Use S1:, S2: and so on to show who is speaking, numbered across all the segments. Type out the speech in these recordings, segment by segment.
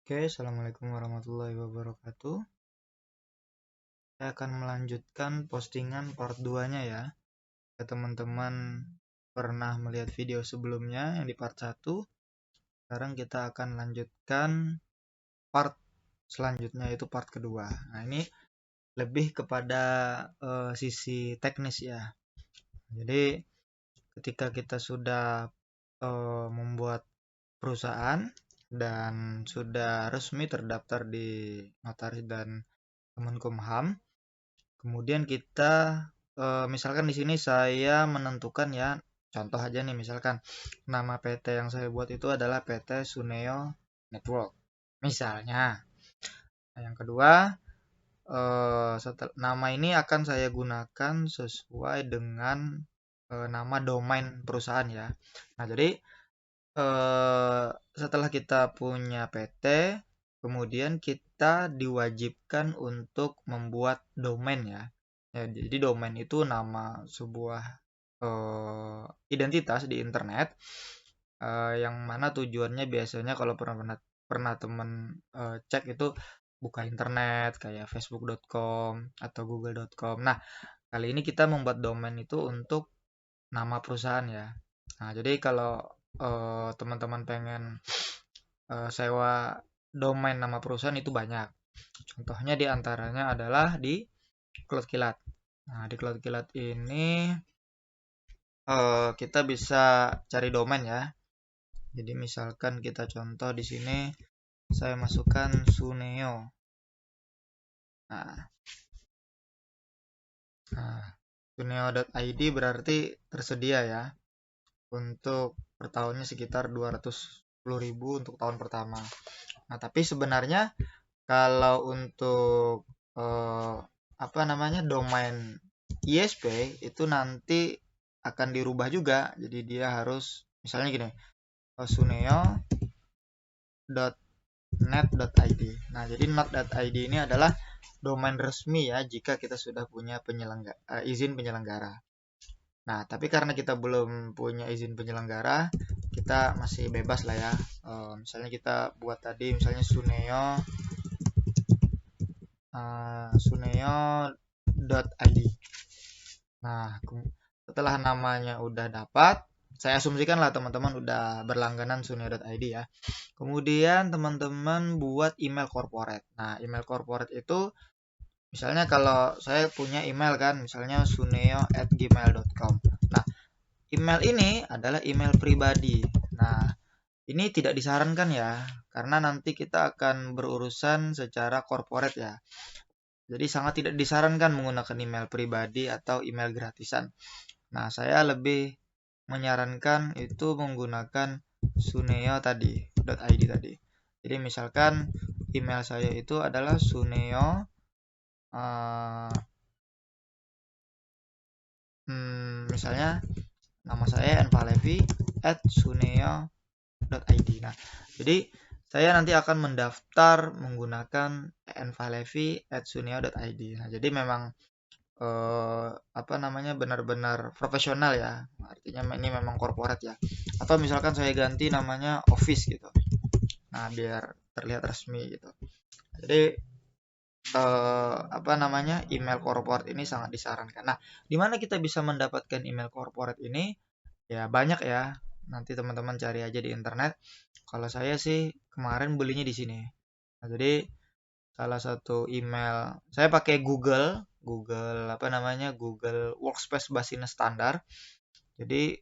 S1: Oke, assalamualaikum warahmatullahi wabarakatuh. Saya akan melanjutkan postingan part 2-nya ya. Jika teman-teman pernah melihat video sebelumnya yang di part 1, sekarang kita akan lanjutkan part selanjutnya, yaitu part kedua. Nah, ini lebih kepada sisi teknis ya. Jadi, ketika kita sudah membuat perusahaan dan sudah resmi terdaftar di Notaris dan Kemenkumham, kemudian kita misalkan di sini saya menentukan ya, contoh aja nih, misalkan nama PT yang saya buat itu adalah PT Suneo Network. Misalnya. Nah, yang kedua, nama ini akan saya gunakan sesuai dengan nama domain perusahaan ya. Nah, jadi setelah kita punya PT, kemudian kita diwajibkan untuk membuat domain ya. Ya, jadi domain itu nama sebuah identitas di internet, yang mana tujuannya biasanya kalau pernah teman cek itu buka internet kayak facebook.com atau google.com. Nah, kali ini kita membuat domain itu untuk nama perusahaan ya. Nah, jadi kalau teman-teman pengen sewa domain nama perusahaan itu banyak. Contohnya di antaranya adalah di Cloud Kilat. Nah, di Cloud Kilat ini kita bisa cari domain ya. Jadi misalkan kita contoh di sini saya masukkan Suneo. Nah, suneo.id berarti tersedia ya untuk per tahunnya sekitar 210.000 untuk tahun pertama. Nah, tapi sebenarnya kalau untuk domain ISP itu nanti akan dirubah juga. Jadi dia harus misalnya gini, suneo.net.id. Nah, jadi net.id ini adalah domain resmi ya jika kita sudah punya izin penyelenggara. Nah, tapi karena kita belum punya izin penyelenggara, kita masih bebas lah ya. Misalnya kita buat tadi misalnya suneo.id. Nah, setelah namanya udah dapat, saya asumsikan lah teman-teman udah berlangganan suneo.id ya. Kemudian teman-teman buat email corporate. Nah, email corporate itu misalnya kalau saya punya email kan, misalnya suneo@gmail.com. Nah, email ini adalah email pribadi. Nah, ini tidak disarankan ya, karena nanti kita akan berurusan secara corporate ya. Jadi sangat tidak disarankan menggunakan email pribadi atau email gratisan. Nah, saya lebih menyarankan itu menggunakan suneo tadi, .id tadi. Jadi misalkan email saya itu adalah suneo misalnya nama saya envalevi@suneo.id. Nah, jadi saya nanti akan mendaftar menggunakan envalevi@suneo.id. Nah, jadi memang benar-benar profesional ya. Artinya ini memang korporat ya. Atau misalkan saya ganti namanya office gitu. Nah, biar terlihat resmi gitu. Jadi email corporate ini sangat disarankan. Nah, di mana kita bisa mendapatkan email corporate ini? Ya banyak ya. Nanti teman-teman cari aja di internet. Kalau saya sih kemarin belinya di sini. Nah, jadi salah satu email saya pakai Google Workspace Basina standar. Jadi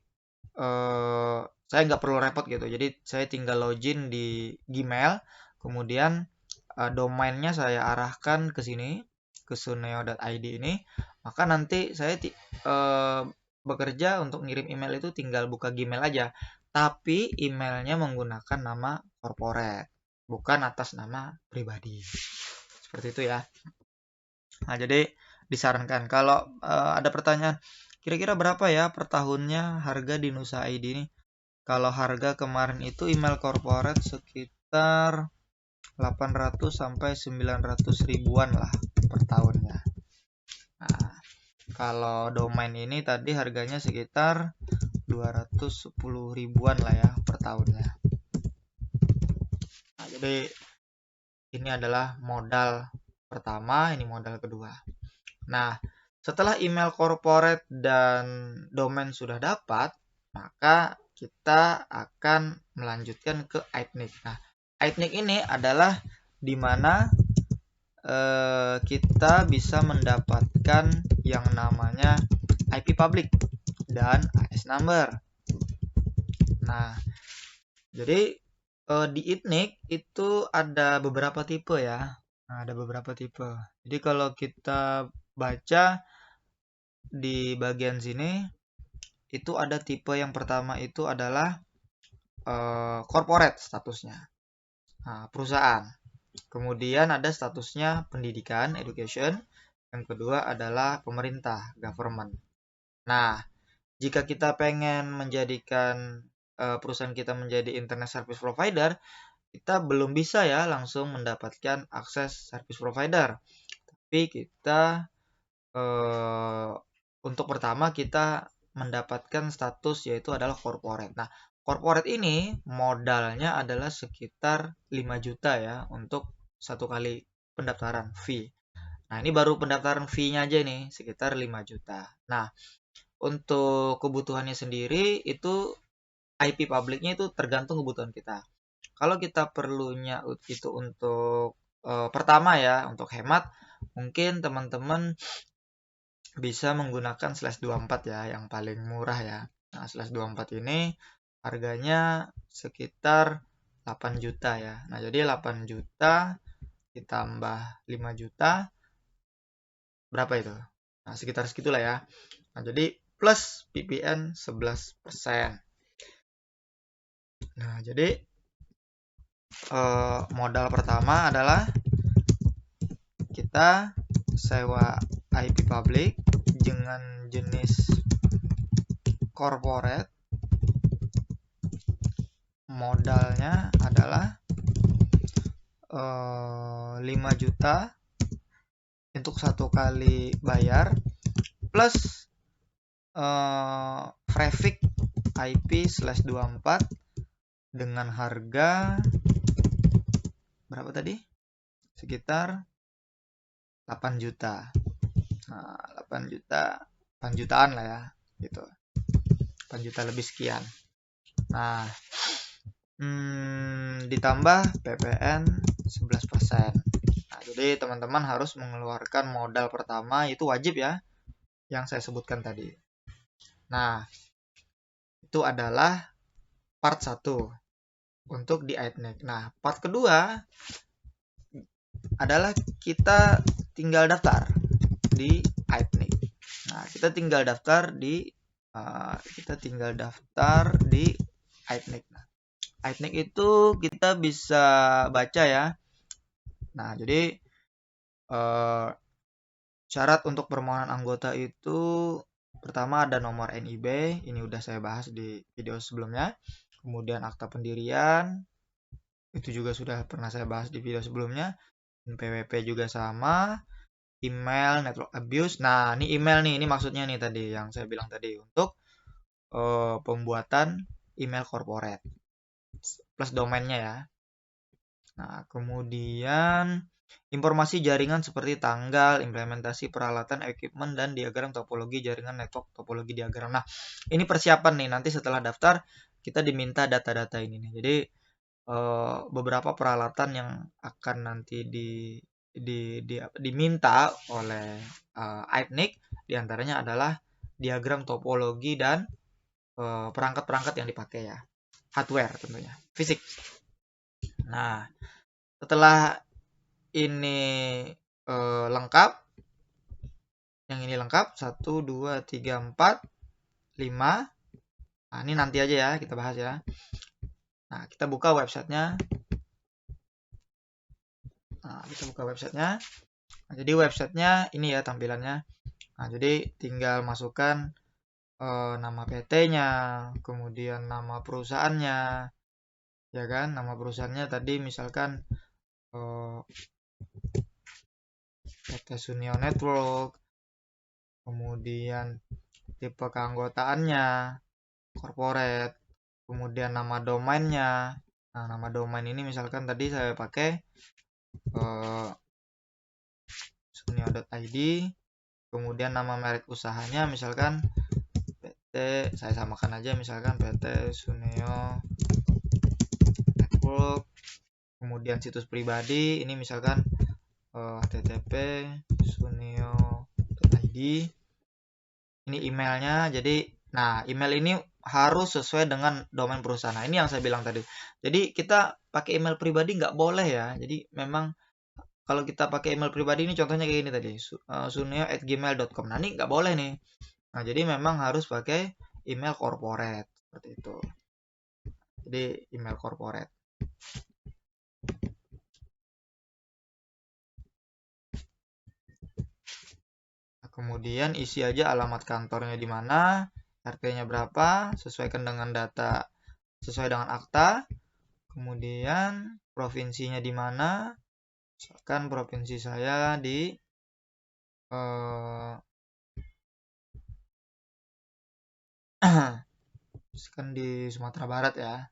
S1: saya nggak perlu repot gitu. Jadi saya tinggal login di Gmail, kemudian domainnya saya arahkan ke sini, ke suneo.id ini, maka nanti saya bekerja untuk ngirim email itu tinggal buka Gmail aja. Tapi emailnya menggunakan nama corporate, bukan atas nama pribadi. Seperti itu ya. Nah, jadi disarankan kalau ada pertanyaan, kira-kira berapa ya per tahunnya harga di Nusa ID ini? Kalau harga kemarin itu email corporate sekitar 800 sampai 900 ribuan lah per tahunnya. Nah, kalau domain ini tadi harganya sekitar 210 ribuan lah ya per tahunnya. Nah, jadi Ini adalah modal pertama, ini modal kedua. Nah, setelah email corporate dan domain sudah dapat, maka kita akan melanjutkan ke ITNIC. Nah, ITNIC ini adalah di mana kita bisa mendapatkan yang namanya IP public dan AS number. Nah, jadi di ITNIC itu ada beberapa tipe ya. Nah, ada beberapa tipe. Jadi kalau kita baca di bagian sini itu ada tipe yang pertama itu adalah corporate statusnya. Nah, perusahaan. Kemudian ada statusnya pendidikan, education. Yang kedua adalah pemerintah, government. Nah, jika kita pengen menjadikan perusahaan kita menjadi internet service provider, kita belum bisa ya langsung mendapatkan akses service provider. Tapi kita untuk pertama kita mendapatkan status yaitu adalah corporate. Nah, corporate ini modalnya adalah sekitar 5 juta ya untuk satu kali pendaftaran fee. Nah, ini baru pendaftaran fee-nya aja nih, sekitar 5 juta. Nah, untuk kebutuhannya sendiri itu IP publiknya itu tergantung kebutuhan kita. Kalau kita perlunya itu untuk pertama ya, untuk hemat, mungkin teman-teman bisa menggunakan /24 ya, yang paling murah ya. Nah, /24 ini harganya sekitar 8 juta ya. Nah, jadi 8 juta ditambah 5 juta berapa itu? Nah, sekitar segitulah ya. Nah, jadi plus PPN 11%. Nah, jadi modal pertama adalah kita sewa IP public dengan jenis corporate. Modalnya adalah 5 juta untuk satu kali bayar plus traffic IP/24 dengan harga berapa tadi? Sekitar 8 juta. Nah, 8 juta, 8 jutaan lah ya, gitu. 8 juta lebih sekian. Nah, ditambah PPN 11%. Nah, jadi teman-teman harus mengeluarkan modal pertama itu wajib ya, yang saya sebutkan tadi. Nah, itu adalah part 1 untuk di ITNIC. Nah, part kedua adalah kita tinggal daftar di ITNIC. Nah, kita tinggal daftar di ITNIC. Nah, ITNIC itu kita bisa baca ya. Nah, jadi syarat untuk permohonan anggota itu pertama ada nomor NIB, ini udah saya bahas di video sebelumnya. Kemudian akta pendirian, itu juga sudah pernah saya bahas di video sebelumnya. PWP juga sama. Email, network abuse. Nah, ini email nih, ini maksudnya nih tadi yang saya bilang tadi untuk pembuatan email corporate plus domainnya ya. Nah, kemudian informasi jaringan seperti tanggal, implementasi peralatan, equipment, dan diagram topologi jaringan network topologi diagram. Nah, ini persiapan nih, nanti setelah daftar kita diminta data-data ini nih. Jadi beberapa peralatan yang akan nanti diminta oleh ITNIC diantaranya adalah diagram topologi dan perangkat-perangkat yang dipakai ya, hardware tentunya, fisik. Nah, setelah ini lengkap, yang ini lengkap 1, 2, 3, 4, 5. Nah, ini nanti aja ya kita bahas ya. Nah, kita buka websitenya. Nah, jadi websitenya ini ya tampilannya. Nah, jadi tinggal masukkan nama PT-nya, kemudian nama perusahaannya, ya kan? Nama perusahaannya tadi misalkan PT Sunio Network, kemudian tipe keanggotaannya, corporate, kemudian nama domainnya. Nah, nama domain ini misalkan tadi saya pakai suneo.id, kemudian nama merek usahanya misalkan PT, saya samakan aja misalkan PT Suneo Network, kemudian situs pribadi ini misalkan http suneo.id, ini emailnya. Jadi nah email ini harus sesuai dengan domain perusahaan. Nah ini yang saya bilang tadi, jadi kita pakai email pribadi nggak boleh ya. Jadi memang kalau kita pakai email pribadi ini contohnya kayak gini tadi, suneo@gmail.com. Nah ini nggak boleh nih. Nah jadi memang harus pakai email corporate seperti itu. Jadi email corporate. Nah, kemudian isi aja alamat kantornya di mana, RT-nya berapa, sesuaikan dengan data sesuai dengan akta. Kemudian provinsinya di mana, misalkan provinsi saya di misalkan di Sumatera Barat ya.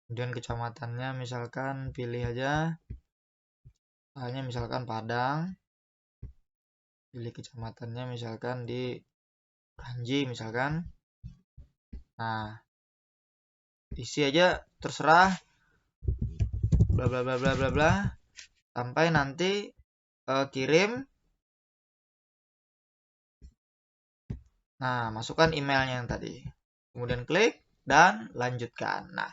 S1: Kemudian kecamatannya misalkan pilih aja, hanya misalkan Padang, pilih kecamatannya misalkan di Kranji misalkan. Nah isi aja terserah bla bla bla bla bla bla sampai nanti kirim. Nah masukkan emailnya yang tadi, kemudian klik dan lanjutkan. Nah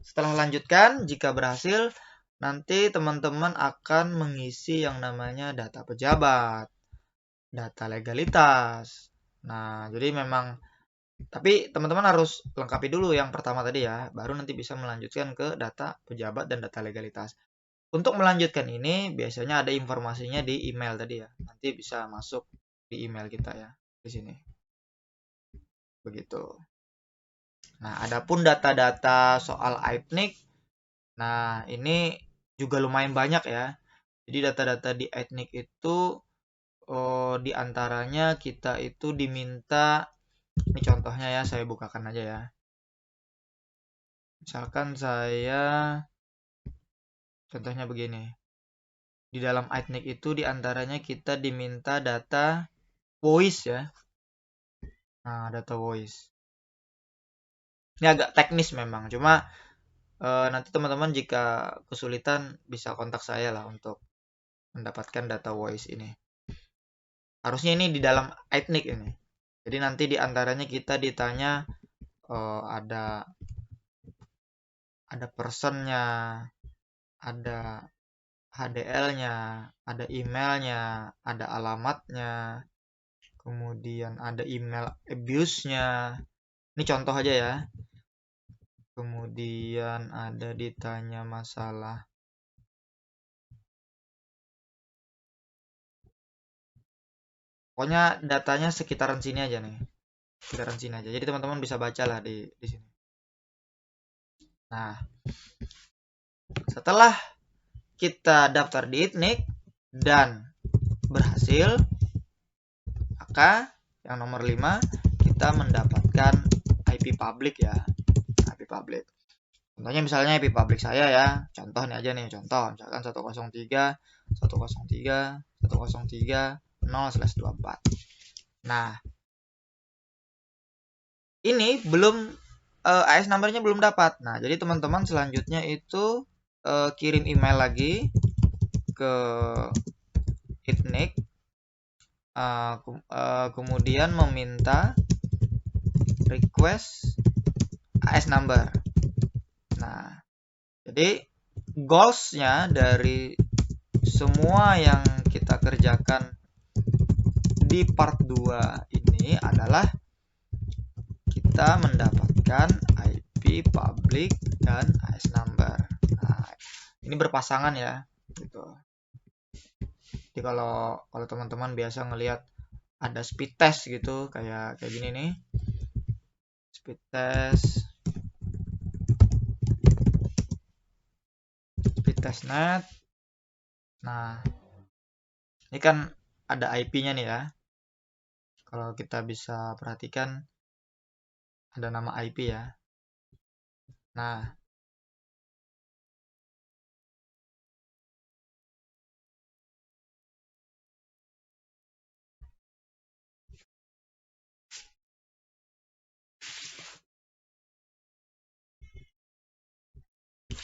S1: setelah lanjutkan, jika berhasil nanti teman-teman akan mengisi yang namanya data pejabat, data legalitas. Nah jadi memang, tapi teman-teman harus lengkapi dulu yang pertama tadi ya, baru nanti bisa melanjutkan ke data pejabat dan data legalitas. Untuk melanjutkan ini biasanya ada informasinya di email tadi ya. Nanti bisa masuk di email kita ya di sini. Begitu. Nah, adapun data-data soal ITNIC, nah ini juga lumayan banyak ya. Jadi data-data di ITNIC itu di antaranya kita itu diminta, ini contohnya ya, saya bukakan aja ya. Misalkan saya contohnya begini. Di dalam ITNIC itu diantaranya kita diminta data voice ya. Nah, data voice. Ini agak teknis memang, cuma nanti teman-teman jika kesulitan bisa kontak saya lah untuk mendapatkan data voice ini. Harusnya ini di dalam ITNIC ini. Jadi nanti diantaranya kita ditanya ada personnya, ada HDL-nya, ada emailnya, ada alamatnya, kemudian ada email abuse-nya. Ini contoh aja ya. Kemudian ada ditanya masalah pokoknya datanya sekitaran sini aja nih. Sekitaran sini aja. Jadi teman-teman bisa baca lah di sini. Nah, setelah kita daftar di ITNIC dan berhasil, maka yang nomor 5 kita mendapatkan IP public ya. IP public. Contohnya misalnya IP public saya ya. Contoh nih aja nih, contoh misalkan 103.103.103.0/24. Nah, ini belum AS number-nya belum dapat. Nah, jadi teman-teman selanjutnya itu kirim email lagi ke ITNIC, kemudian meminta request AS number. Nah, jadi goals-nya dari semua yang kita kerjakan di part 2 ini adalah kita mendapatkan IP public dan AS number. Nah, ini berpasangan ya, gitu. Jadi kalau teman-teman biasa ngelihat ada speed test gitu, kayak gini nih, speed test net. Nah, ini kan ada IP-nya nih ya. Kalau kita bisa perhatikan ada nama IP ya. Nah,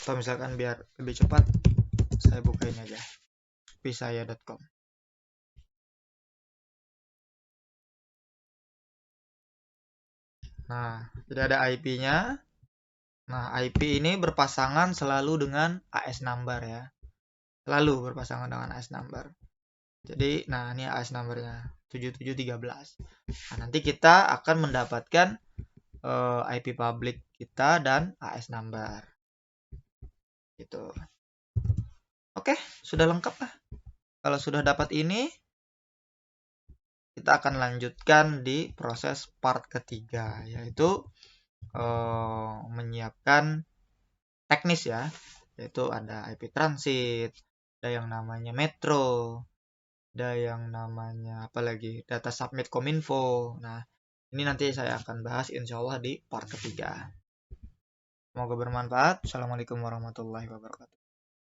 S1: Atau misalkan biar lebih cepat, saya buka ini aja, pisaya.com. Nah, jadi ada IP-nya. Nah, IP ini berpasangan selalu dengan AS number ya. Selalu berpasangan dengan AS number. Jadi, nah ini AS numbernya 7713. Nah, nanti kita akan mendapatkan IP public kita dan AS number. Gitu. Oke, sudah lengkap lah. Kalau sudah dapat ini, kita akan lanjutkan di proses part ketiga, yaitu menyiapkan teknis ya, yaitu ada IP transit, ada yang namanya metro, ada yang namanya apa lagi, data submit kominfo. Nah, ini nanti saya akan bahas insya Allah di part ketiga. Semoga bermanfaat. Assalamualaikum warahmatullahi wabarakatuh.